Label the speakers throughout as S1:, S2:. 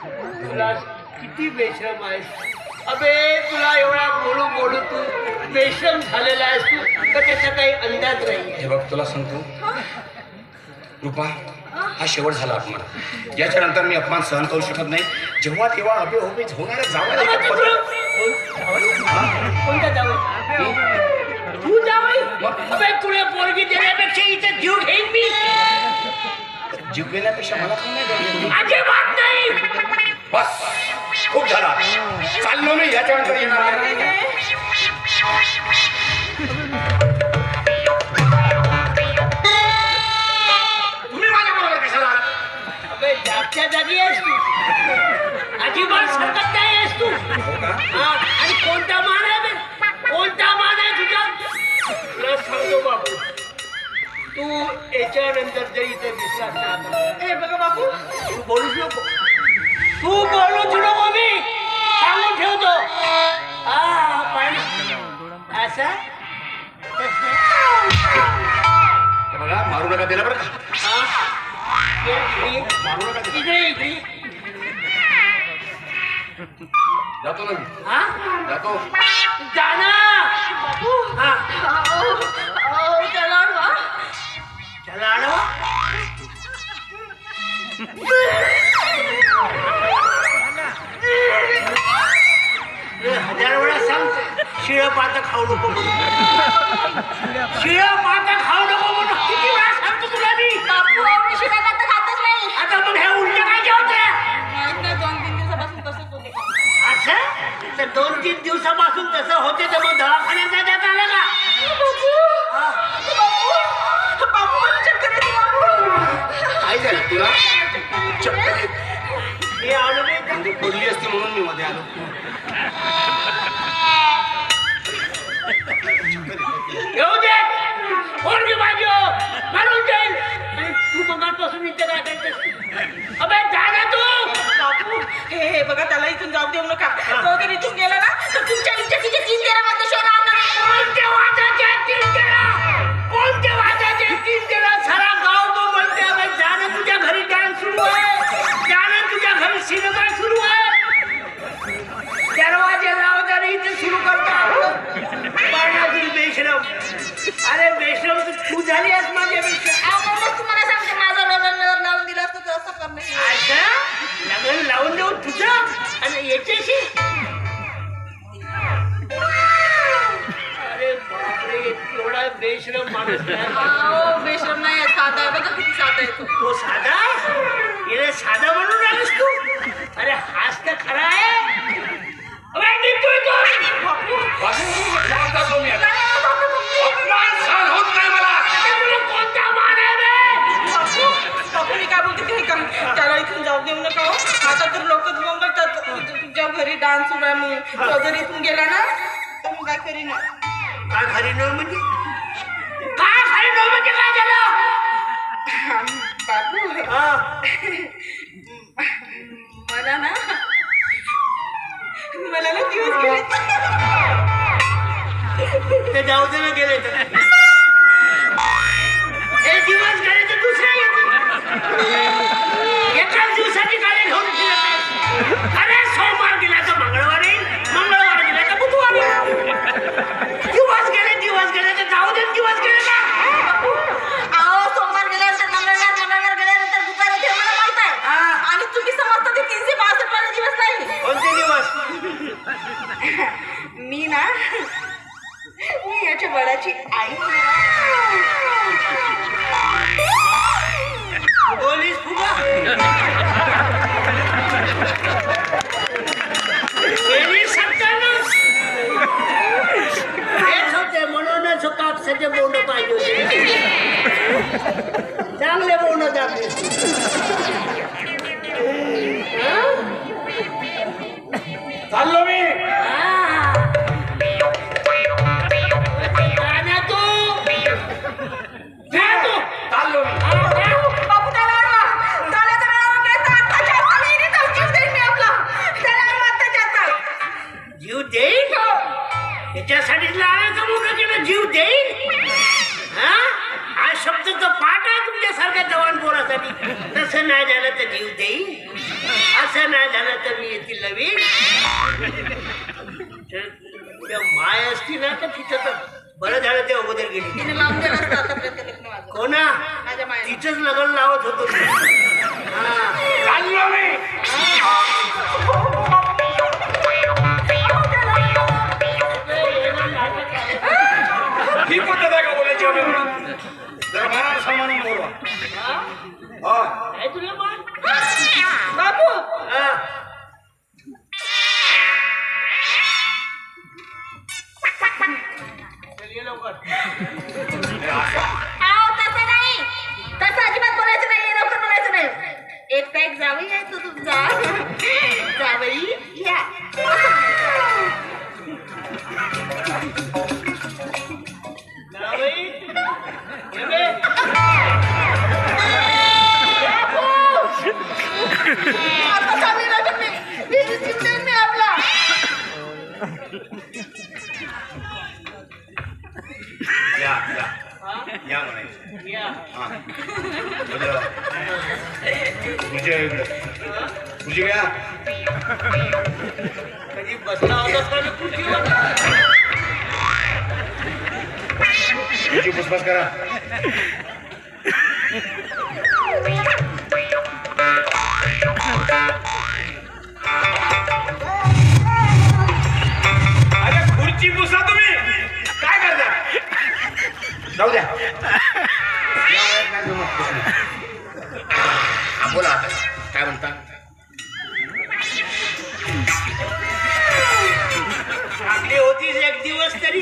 S1: तुला किती बेशरम आहेस अबे. तुला एवढा बोलू बोलू तू बेशरम झालेला आहेस तू तर त्याचा काही अंदाज नाही.
S2: हे बघ तुला सांगतो रूपा, हा शेवट झाला अपमान. याच्यानंतर मी अपमान सहन करू शकत नाही. जेव्हा तेव्हा अबे उभे होणाऱ्या जावयाला
S1: कोणता जावई? तू जावई? अबे तुला पोरगी देण्यापेक्षा इथे जीव घेईन मी.
S2: जीव गेल्यापेक्षा मला कोण नाही.
S1: अजिबात नाही.
S2: बस खूप झाला, चाललो मी. याच्यानंतर येणार नाही. तुम्ही माझ्याबरोबर कशाला?
S1: अबे जागच्या जागी आहेस तू. अजिबात सरकत नाही आहेस तू. आणि कोणता मान आहे बे? कोणता मान आहे तुझा? तुला सांगतो बापू, तू याच्यानंतर जर इथे दिसलास ना, हे बघा बापू, तू बोलूच नको. तू बोलूच नको. मी सांगून ठेवतो. पण असं
S2: बघा, मारू नका दिला बरं का. मारू नका.
S1: इकडे इकडे
S2: जातो ना.
S1: हा
S2: जातो.
S1: जाना बापू. हा चला आडवा. हजार वेळा सांग शिळ पात खाऊ नको म्हणून. शिळ पात खाऊ नको म्हणून किती वेळा सांगतो तुला मी.
S3: बापू मी शिळा भात खातच नाही.
S1: आता मग हे उलट काय जेवते?
S3: नाही, 2-3 दिवसापासून तसंच होते.
S1: असं तर 2-3 दिवसापासून तसं होते तर मग दवाखान्यात जाण्यात आलं का?
S3: बापू मला चक्कर येते बापू.
S2: काय झालं तुला? चक्कर येत.
S1: मी आलो नाही का?
S2: म्हणजे पडली असती म्हणून मी मध्ये आलो.
S1: येऊ दे. पोरगी माझी हो. मारून जाईल. आणि तू मगापासून इथे काय करतेस? अबे जा ना तू.
S3: बापू हे बघा, त्याला इथून जाऊ देऊ नका. तो जर इथून गेला ना तर तुमच्या इज्जतीचे 3 तेरामध्ये शोध आणणार.
S1: कोणते वाजाचे 3 तेरा? कोणते वाजाचे 3 तेरा? सारा गाव तो म्हणते अबे जा ना, तुझ्या घरी डान्स सुरू आहे. जा ना, तुझ्या घरी सिनेमा सुरू आहे. दरवाजे लावताना इथे सुरू करतो. पाण्यातील बेशरम. अरे बेशरम तू झाली आहेस माझ्यापेक्षा.
S3: म्हणूनच तुम्हाला सांगते, माझं लग्न लावून दिलं असतं तर असं करणं.
S1: असं लग्न लावून देऊ तुझं आणि याच्याशी? अरे बापरे, एवढा बेशरम माणूस नाही.
S3: बेशरम नाही, साधा आहे. बघा किती साधा आहे तो.
S1: तो साधा? याला साधा म्हणून आलीस तू? अरे हाच तर खरा आहे. अबे निघतोय तो.
S2: बस, जातो मी आता. अपमान सहन होत नाही मला.
S1: अरे तुला कोणता मान आहे बे?
S3: बापू मी काय बोलते ते का, त्याला इथून जाऊ देऊ नका. आता तर लोक म्हणतात तुझ्या घरी डान्स सुरू आहे म्हणून. तो जर इथून गेला ना तर मी काय करीन.
S1: काय खरी न म्हणजे? काय खरी न म्हणजे काय झालं?
S3: बापू मला ना दिवस गेले.
S1: ते जाऊ दे ना, गेले तर. हे दिवस गेले तर दुसरे येतील. एकाच दिवसाची गाडी घेऊन फिरत आहे. अरे सोमवार गेला तर मंगळवार येईल, मंगळवार गेला तर बुधवार येईल. दिवस गेले तर जाऊ दे. दिवस गेले ना.
S3: सोमवार गेल्यानंतर मंगळवार गेल्यानंतर बुधवार येते मला माहित आहे. आणि तुम्ही समजता ते 365 वाले दिवस नाही.
S1: कोणते दिवस?
S3: मी ना मी याच्या बडाची आई.
S1: बोलीस फुगा. हेच होते म्हणूनच कापसाचे बोंड पाहिजे होते. चांगले बोंड दाखले.
S2: चाललो मी. चाललो मी.
S3: बापू त्याला
S1: जीव देईन. याच्यासाठी लावायचं मोठं केलं. जीव देईन. हा शब्द तर पाठ आहे तुमच्यासारख्या जवान पोरासाठी. तसं नाही झालं तर जीव देईन. आज असं नाही झालं तर मी येतील नवीन तर त्या माय असती ना तर तिथं तर बरं झालं ते अगोदर गेली
S3: तिने लावून दिलं असतं आतापर्यंत लग्न माझं
S1: कोणा
S3: माझ्या मायने.
S1: तिथंच लग्न लावत होतो मी. हा.
S2: चाललो मी. ही पद्धत आहे का बोलायची अभिमान? जरा मान सन्मानाने बोलवा. हा.
S1: काय तुला मान?
S3: बापू
S1: हा. चल ये लवकर.
S3: तसं नाही तसं अजिबात बोलायचं नाही लवकर बोलायचं नाही एक पॅक जावई आहे तो तुमचा जावई घ्या
S1: जावई, ये बे.
S3: आता चालली ना तुम्ही हे चिमटेन मी आपला
S2: या या
S1: हा?
S2: या म्हणायचं.
S1: या.
S2: हा. तुझ्या इकडे तुझी घ्या.
S1: कधी बसला होतास का रे खुर्चीवर?
S2: तुझी पुसपास करा. अरे खुर्ची पुसा तुम्ही काय करता? जाऊ द्या. या वयात नाही जमत पुसणं. हा, बोला आता काय म्हणता?
S1: टाकली होतीस एक दिवस तरी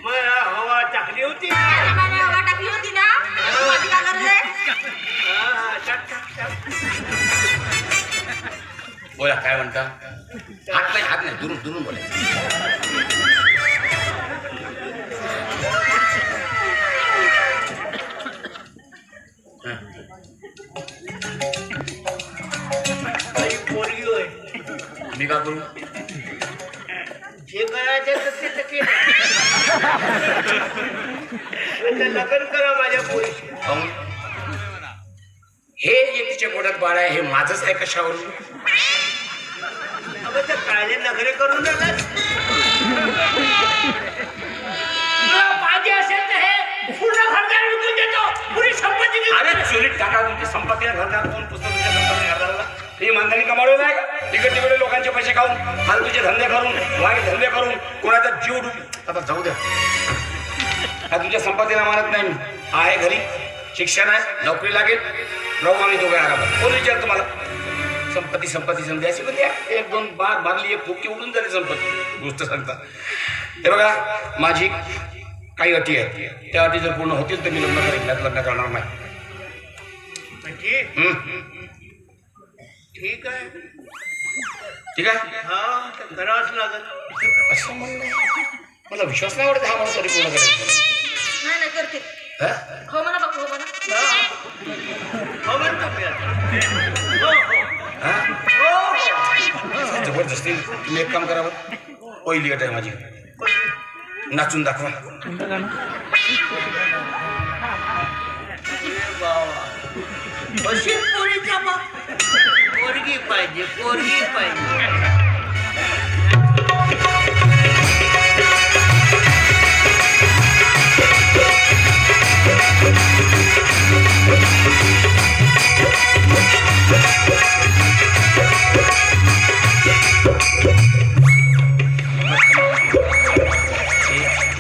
S1: मग हवा टाकली होती
S3: हवा टाकली होती ना माझी काय गरज आहे
S1: हा, टाक, टाक, टाक.
S2: बोला काय म्हणता? हात नाही दुरून दुरून बोलायचं.
S1: बाई पोरगी होय
S2: मी का करू?
S1: जे करायचं तर ते केलं. आता लग्न करा माझ्या पोरीशी.
S2: काहून? हे जे तिच्या पोटात बाळ आहे हे माझंच आहे कशावरून?
S1: अगं तर काळे नखरे करून आलास. तुला पाहिजे असेल तर हे पूर्ण घरदार विकून देतो पुरी संपत्ती देतो.
S2: अरे चोरीत टाका तुमची संपत्तीला घरदार कोण पुस्तक तुमच्या संपत्ती घरदाराला हे मानधनी कमावलं नाही का? तिकडे तिकडे लोकांचे पैसे खाऊन फालतूचे धंदे करून वाईट धंदे करून कोणाचा जीव डुबी. आता जाऊ द्या. हा तुझ्या संपत्तीला मानत नाही मी. आहे घरी शिक्षण आहे नोकरी लागेल राहू आम्ही दोघे आरामात. कोण विचार तुम्हाला संपत्ती संपत्ती संधी अशी पण द्या. एक दोन बार मारली एक फुटकी उडून झाली संपत्ती गोष्ट सांगता. हे बघा माझी काही अटी आहेत त्या अटी जर पूर्ण होतील तर मी लग्न करेन नाही लग्न करणार नाही.
S1: म्हणजे
S2: हम्म.
S1: ठीक आहे
S2: ठीक आहे.
S1: हा तर करावंच लागेल.
S2: असं म्हणलं मला विश्वास नाही वाटत हा मला तरी पूर्ण करायचं.
S3: नाही नाही करते
S2: हा?
S3: हो म्हणा बापू हो म्हणा
S1: हो म्हणतो मी आता. हो, हो.
S2: हा?
S1: हो.
S2: जबरदस्ती तुम्ही एक काम करा बरं. पहिली अट आहे माझी नाचून दाखवा.
S1: अशी पोरीचा बाप पोरगी पाहिजे पोरगी पाहिजे.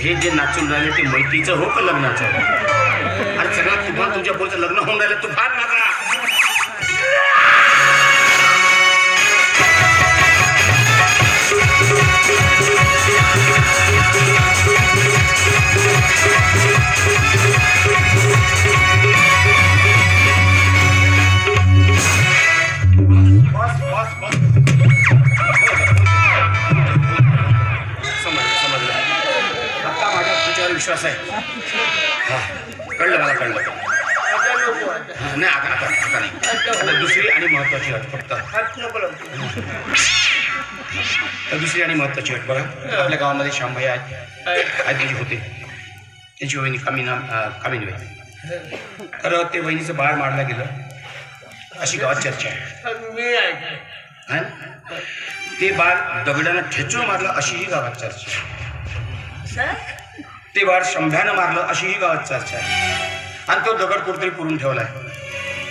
S2: हे जे नाचून राहिले ते मैत्रीचं हो का लग्नाचं? अरे सगळं तुम्हाला तुमच्या पोरचं लग्न होऊन राहिलं तू फार नाचा. समजलं. आता माझ्या तुमच्यावर विश्वास आहे. हा कळलं मला कळलं.
S1: आता नको आता.
S2: हा, नाही आता नाही. आता दुसरी आणि महत्वाची अट फक्त
S1: हात नको लावू.
S2: तर दुसरी आणि महत्वाची अट बघा. आपल्या गावामध्ये श्यामभाई आहेत त्याची होते त्यांची वहिनी कामिनी वहिनी. तर ते वहिनीचं बाळ मारलं गेलं अशी गावात चर्चा आहे.
S1: पण मी ऐकलं.
S2: है ना? ते बाळ दगडानं ठेचून मारलं अशीही गावात चर्चा आहे.
S1: सर
S2: ते बाळ शंभ्यानं मारलं अशीही गावात चर्चा आहे. आणि तो दगड कुठेतरी पुरून ठेवलाय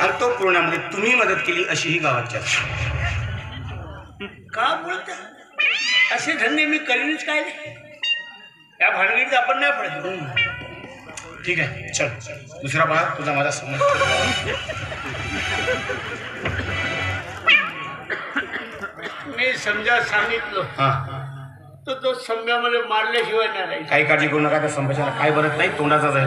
S2: आणि तो पुरण्यामध्ये तुम्ही मदत केली अशीही गावात चर्चा आहे.
S1: का बोलता असे धंदे मी करीनच काय रे? या भानगडीत आपण नाही पडत.
S2: ठीक आहे, चल दुसरा बाळ तुझा माझा समज.
S1: मी समजा सांगितलं
S2: हा,
S1: तर तो समजामध्ये मारल्याशिवाय नाही राहील.
S2: काही काळजी करू नका, त्या संभाषणाला काय बनत नाही, तोंडाचा जाईल.